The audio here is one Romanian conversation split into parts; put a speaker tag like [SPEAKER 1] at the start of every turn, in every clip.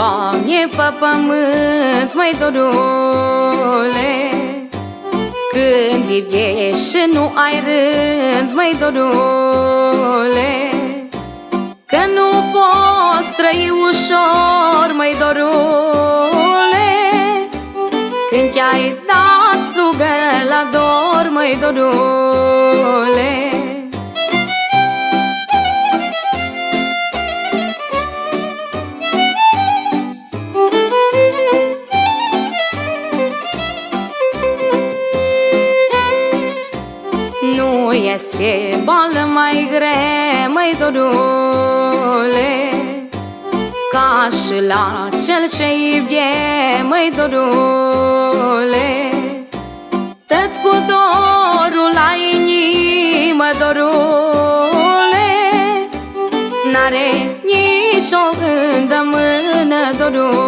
[SPEAKER 1] Doamne, pe pământ, măi dorule, când iubiești și nu ai rând, măi dorule, că nu poți trăi ușor, măi dorule, când ți-ai dat slugă la dor, măi dorule. Nu este boală mai grea, măi dorule, ca și la cel ce iubie, măi dorule, tot cu dorul la inimă, dorule, n-are nicio îndemână, dorule.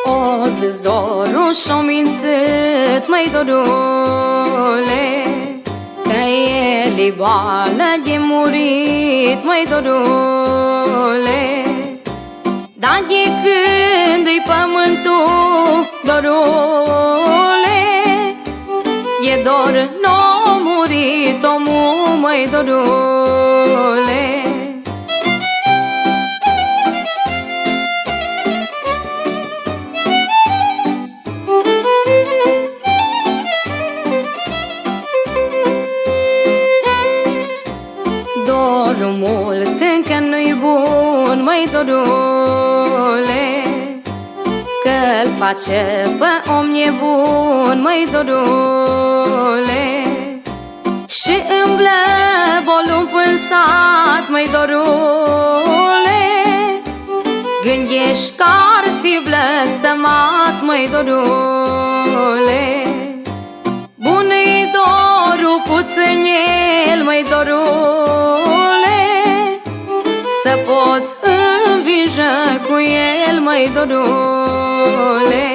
[SPEAKER 1] O-zi-ți dorul și-o mințit, măi dorule, că el-i boală de murit, măi dorule, dar de când-i pământul, dorule, e dor n-o murit omul, măi dorule. Dorul mult încă nu-i bun, măi dorule, că-l face pe om nebun, măi dorule, și îmblă bolul în sat, măi dorule, gândești că-ar fi blăstămat, măi dorule. Bun-i dorul puținel, măi dorule, să poți învinge cu el, măi dorule.